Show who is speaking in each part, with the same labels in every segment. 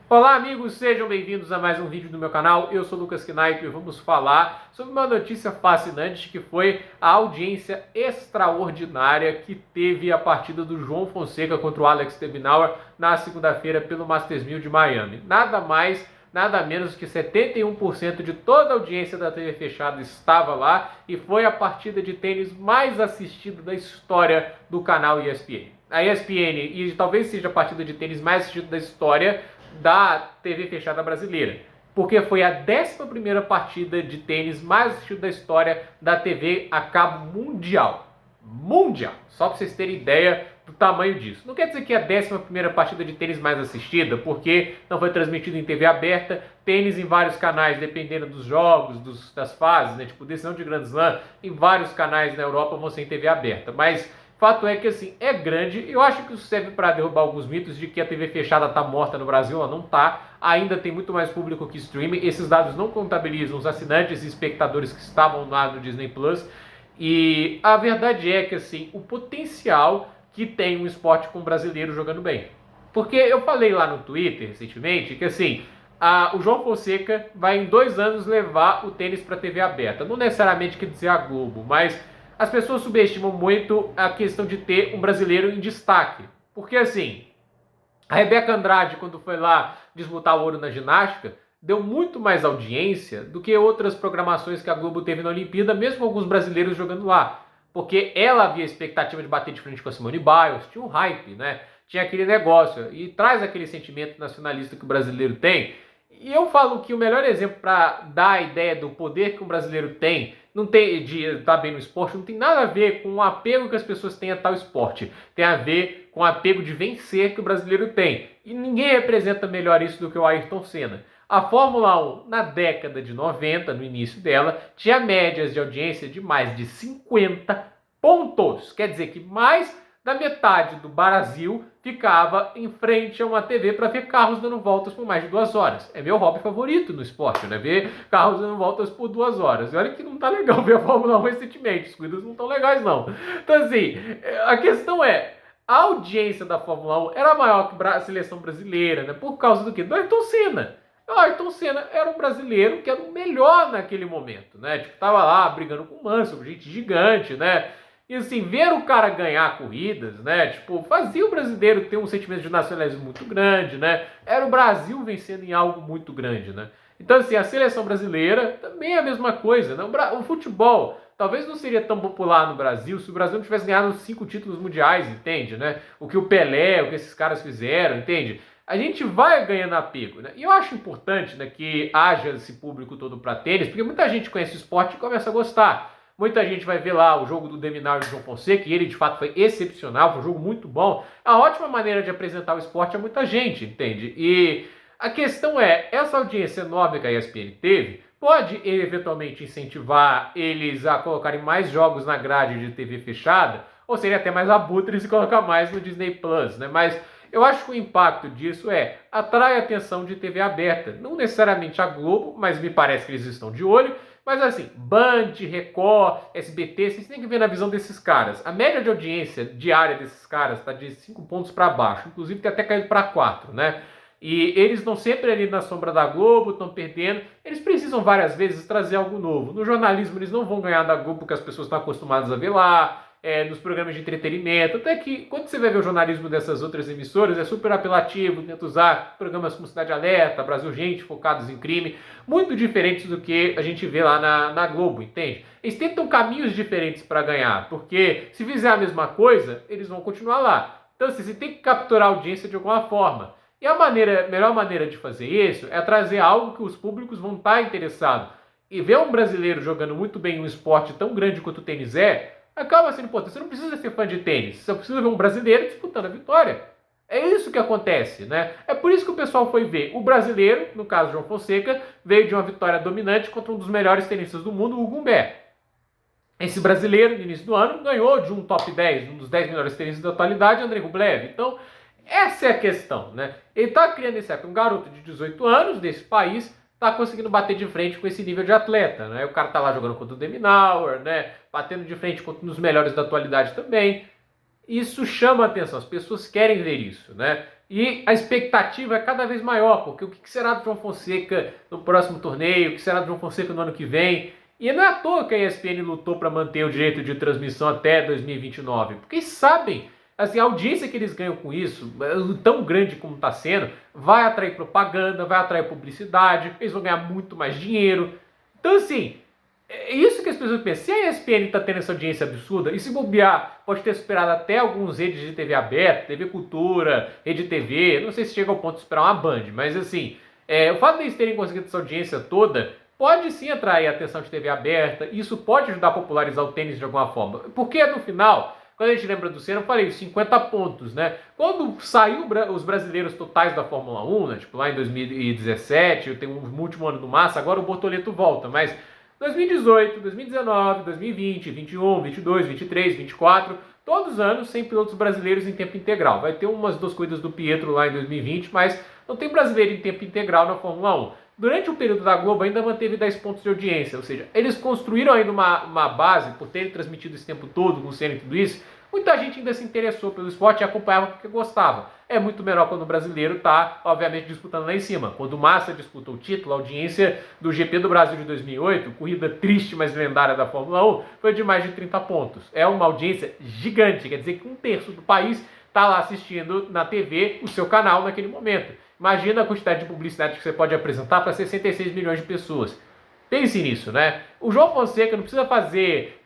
Speaker 1: Olá amigos, sejam bem-vindos a mais um vídeo do meu canal. Eu sou Lucas Knaip e vamos falar sobre uma notícia fascinante que foi a audiência extraordinária que teve a partida do João Fonseca contra o Alex de Minaur na segunda-feira pelo Masters 1000 de Miami. Nada mais, nada menos que 71% de toda a audiência da TV fechada estava lá e foi a partida de tênis mais assistida da história do canal ESPN. A ESPN, e talvez seja a partida de tênis mais assistida da história da TV fechada brasileira, porque foi a 11ª partida de tênis mais assistida da história da TV a cabo mundial. Mundial! Só para vocês terem ideia do tamanho disso. Não quer dizer que é a 11ª partida de tênis mais assistida, porque não foi transmitido em TV aberta, tênis em vários canais, dependendo dos jogos, das fases, né? Tipo, decisão de Grand Slam, em vários canais na Europa vão ser em TV aberta. Mas fato é que, assim, é grande. Eu acho que isso serve para derrubar alguns mitos de que a TV fechada está morta no Brasil. Ela não está. Ainda tem muito mais público que streaming. Esses dados não contabilizam os assinantes e espectadores que estavam lá no Disney Plus. E a verdade é que, assim, o potencial que tem um esporte com um brasileiro jogando bem. Porque eu falei lá no Twitter recentemente que, assim, o João Fonseca vai em 2 anos levar o tênis para a TV aberta. Não necessariamente quer dizer a Globo, mas as pessoas subestimam muito a questão de ter um brasileiro em destaque. Porque, assim, a Rebeca Andrade, quando foi lá disputar o ouro na ginástica, deu muito mais audiência do que outras programações que a Globo teve na Olimpíada, mesmo alguns brasileiros jogando lá. Porque ela havia expectativa de bater de frente com a Simone Biles, tinha um hype, né? Tinha aquele negócio, e traz aquele sentimento nacionalista que o brasileiro tem. E eu falo que o melhor exemplo para dar a ideia do poder que um brasileiro tem, não tem de estar bem no esporte, não tem nada a ver com o apego que as pessoas têm a tal esporte. Tem a ver com o apego de vencer que o brasileiro tem. E ninguém representa melhor isso do que o Ayrton Senna. A Fórmula 1, na década de 90, no início dela, tinha médias de audiência de mais de 50 pontos. Quer dizer que mais da metade do Brasil ficava em frente a uma TV para ver carros dando voltas por mais de 2 horas. É meu hobby favorito no esporte, né? Ver carros dando voltas por 2 horas. E olha que não tá legal ver a Fórmula 1 recentemente. Os corridas não estão legais, não. Então, assim, a questão é, a audiência da Fórmula 1 era maior que a seleção brasileira, né? Por causa do quê? Do Ayrton Senna. O Ayrton Senna era um brasileiro que era o melhor naquele momento, né? Tipo, tava lá brigando com o Mansell, gente gigante, né? E assim, ver o cara ganhar corridas, né? Tipo, fazia o brasileiro ter um sentimento de nacionalismo muito grande, né? Era o Brasil vencendo em algo muito grande, né? Então, assim, a seleção brasileira também é a mesma coisa, né? O futebol talvez não seria tão popular no Brasil se o Brasil não tivesse ganhado 5 títulos mundiais, entende, né? O que o Pelé, o que esses caras fizeram, entende? A gente vai ganhando apego, né? E eu acho importante, né, que haja esse público todo para tênis, porque muita gente conhece o esporte e começa a gostar. Muita gente vai ver lá o jogo do de Minaur e do João Fonseca, e ele de fato foi excepcional, foi um jogo muito bom. É uma ótima maneira de apresentar o esporte a muita gente, entende? E a questão é, essa audiência enorme que a ESPN teve, pode eventualmente incentivar eles a colocarem mais jogos na grade de TV fechada, ou seria até mais abutres e colocar mais no Disney Plus, né? Mas eu acho que o impacto disso atrai a atenção de TV aberta. Não necessariamente a Globo, mas me parece que eles estão de olho. Mas assim, Band, Record, SBT, vocês têm que ver na visão desses caras. A média de audiência diária desses caras está de 5 pontos para baixo. Inclusive tem até caído para 4, né? E eles estão sempre ali na sombra da Globo, estão perdendo. Eles precisam várias vezes trazer algo novo. No jornalismo eles não vão ganhar da Globo porque as pessoas estão acostumadas a ver lá. Nos programas de entretenimento, até que quando você vai ver o jornalismo dessas outras emissoras, é super apelativo, tenta usar programas como Cidade Alerta, Brasil Gente, focados em crime, muito diferentes do que a gente vê lá na Globo, entende? Eles tentam caminhos diferentes para ganhar, porque se fizer a mesma coisa, eles vão continuar lá. Então, assim, você tem que capturar a audiência de alguma forma. E a melhor maneira de fazer isso é trazer algo que os públicos vão estar interessados. E ver um brasileiro jogando muito bem um esporte tão grande quanto o tênis acaba sendo importante. Você não precisa ser fã de tênis, você precisa ver um brasileiro disputando a vitória. É isso que acontece, né? É por isso que o pessoal foi ver. O brasileiro, no caso João Fonseca, veio de uma vitória dominante contra um dos melhores tenistas do mundo, o Hugo Humbert. Esse brasileiro, no início do ano, ganhou de um top 10, um dos 10 melhores tenistas da atualidade, Andrei Rublev. Então, essa é a questão, né? Ele está criando esse um garoto de 18 anos desse país, tá conseguindo bater de frente com esse nível de atleta, né? O cara tá lá jogando contra o de Minaur, né? Batendo de frente contra um dos melhores da atualidade também. isso chama a atenção, as pessoas querem ver isso, né? E a expectativa é cada vez maior, porque o que será do João Fonseca no próximo torneio, o que será do João Fonseca no ano que vem? E não é à toa que a ESPN lutou para manter o direito de transmissão até 2029, porque sabem, assim, a audiência que eles ganham com isso, tão grande como está sendo, vai atrair propaganda, vai atrair publicidade, eles vão ganhar muito mais dinheiro. Então, assim, é isso que as pessoas pensam. Se a ESPN está tendo essa audiência absurda, e se bobear, pode ter superado até alguns redes de TV aberta, TV Cultura, Rede TV, não sei se chega ao ponto de esperar uma Band, mas assim, o fato de eles terem conseguido essa audiência toda, pode sim atrair a atenção de TV aberta, isso pode ajudar a popularizar o tênis de alguma forma. Porque no final, quando a gente lembra do Senna, eu falei 50 pontos, né? Quando saiu os brasileiros totais da Fórmula 1, né? Tipo lá em 2017, eu tenho um último ano do Massa, agora o Bortoleto volta, mas 2018, 2019, 2020, 21, 22, 23, 24, todos os anos sem pilotos brasileiros em tempo integral. Vai ter umas 2 corridas do Pietro lá em 2020, mas não tem brasileiro em tempo integral na Fórmula 1. Durante o período da Globo ainda manteve 10 pontos de audiência, ou seja, eles construíram ainda uma base, por terem transmitido esse tempo todo com o Senna e tudo isso, muita gente ainda se interessou pelo esporte e acompanhava porque gostava. É muito menor quando o brasileiro está, obviamente, disputando lá em cima. Quando o Massa disputou o título, a audiência do GP do Brasil de 2008, corrida triste, mas lendária da Fórmula 1, foi de mais de 30 pontos. É uma audiência gigante, quer dizer que 1/3 do país está lá assistindo na TV o seu canal naquele momento. Imagina a quantidade de publicidade que você pode apresentar para 66 milhões de pessoas. Pense nisso, né? O João Fonseca não precisa fazer,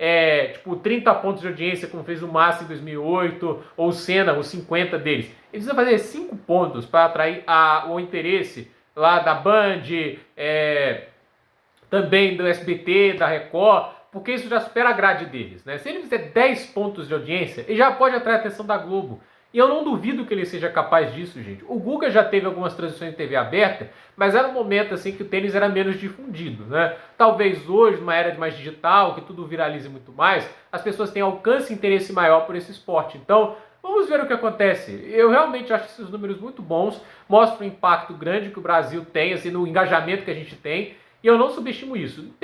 Speaker 1: 30 pontos de audiência como fez o Massa em 2008, ou o Senna, os 50 deles. Ele precisa fazer 5 pontos para atrair o interesse lá da Band, também do SBT, da Record, porque isso já supera a grade deles, né? Se ele fizer 10 pontos de audiência, ele já pode atrair a atenção da Globo. E eu não duvido que ele seja capaz disso, gente. O Guga já teve algumas transmissões em TV aberta, mas era um momento assim que o tênis era menos difundido, né? Talvez hoje, numa era mais digital, que tudo viralize muito mais, as pessoas tenham alcance e interesse maior por esse esporte. Então, vamos ver o que acontece. Eu realmente acho esses números muito bons, mostram o impacto grande que o Brasil tem, assim, no engajamento que a gente tem. E eu não subestimo isso.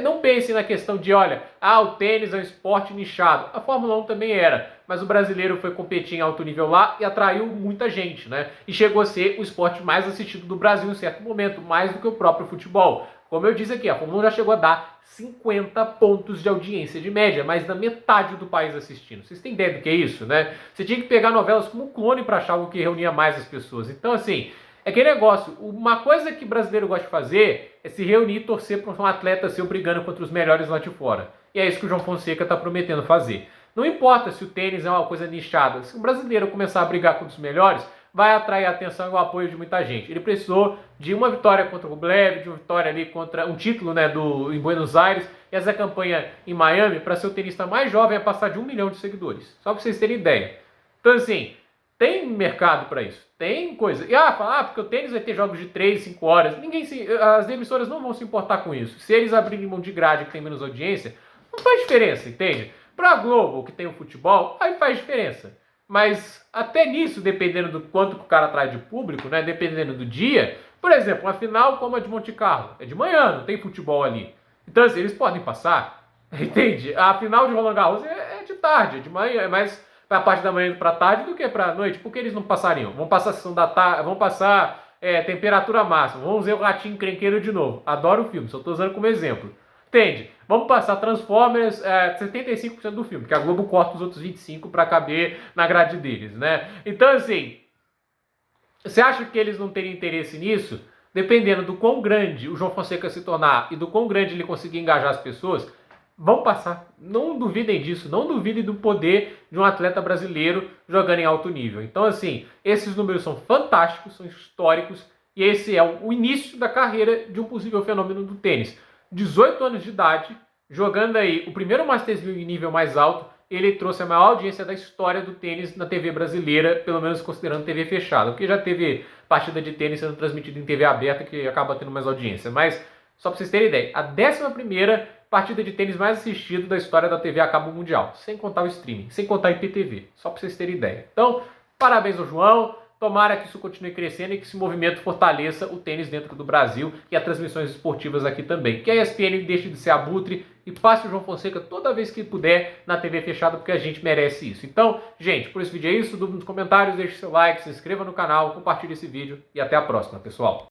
Speaker 1: Não pense na questão de, olha, o tênis é um esporte nichado. A Fórmula 1 também era, mas o brasileiro foi competir em alto nível lá e atraiu muita gente, né? E chegou a ser o esporte mais assistido do Brasil em certo momento, mais do que o próprio futebol. Como eu disse aqui, a Fórmula 1 já chegou a dar 50 pontos de audiência de média, mais da metade do país assistindo. Vocês têm ideia do que é isso, né? Você tinha que pegar novelas como Clone para achar algo que reunia mais as pessoas. Então, assim, é aquele negócio, uma coisa que brasileiro gosta de fazer é se reunir e torcer para um atleta seu brigando contra os melhores lá de fora. E é isso que o João Fonseca está prometendo fazer. Não importa se o tênis é uma coisa nichada, se o brasileiro começar a brigar contra os melhores, vai atrair a atenção e o apoio de muita gente. Ele precisou de uma vitória contra o Rublev, de uma vitória ali contra um título, né, em Buenos Aires, e essa campanha em Miami para ser o tenista mais jovem a passar de 1 milhão de seguidores. Só para vocês terem ideia. Então, assim, tem mercado para isso, tem coisa. E porque o tênis vai ter jogos de 3, 5 horas. As emissoras não vão se importar com isso. Se eles abrirem mão de grade que tem menos audiência, não faz diferença, entende? Para a Globo, que tem o futebol, aí faz diferença. Mas até nisso, dependendo do quanto que o cara traz de público, né? Dependendo do dia, por exemplo, uma final como a de Monte Carlo, é de manhã, não tem futebol ali. Então, assim, eles podem passar, entende? A final de Roland Garros é de tarde, é de manhã, é mais para a parte da manhã para tarde do que para a noite. Por que eles não passariam? Vão passar a sessão da tarde, vão passar temperatura máxima, vamos ver o Ratinho Encrenqueiro de novo. Adoro o filme, só estou usando como exemplo. Entende? Vamos passar Transformers 75% do filme, que a Globo corta os outros 25% para caber na grade deles, né? Então, assim, você acha que eles não teriam interesse nisso? Dependendo do quão grande o João Fonseca se tornar e do quão grande ele conseguir engajar as pessoas, vão passar. Não duvidem disso, não duvidem do poder de um atleta brasileiro jogando em alto nível. Então, assim, esses números são fantásticos, são históricos, e esse é o início da carreira de um possível fenômeno do tênis. 18 anos de idade, jogando aí o primeiro Masters 1000 em nível mais alto, ele trouxe a maior audiência da história do tênis na TV brasileira, pelo menos considerando TV fechada, porque já teve partida de tênis sendo transmitida em TV aberta que acaba tendo mais audiência. Mas, só para vocês terem ideia, a 11ª partida de tênis mais assistida da história da TV a cabo mundial, sem contar o streaming, sem contar a IPTV, só para vocês terem ideia. Então, parabéns ao João. Tomara que isso continue crescendo e que esse movimento fortaleça o tênis dentro do Brasil e as transmissões esportivas aqui também. Que a ESPN deixe de ser abutre e passe o João Fonseca toda vez que puder na TV fechada, porque a gente merece isso. Então, gente, por esse vídeo é isso. Dúvida nos comentários, deixe seu like, se inscreva no canal, compartilhe esse vídeo e até a próxima, pessoal.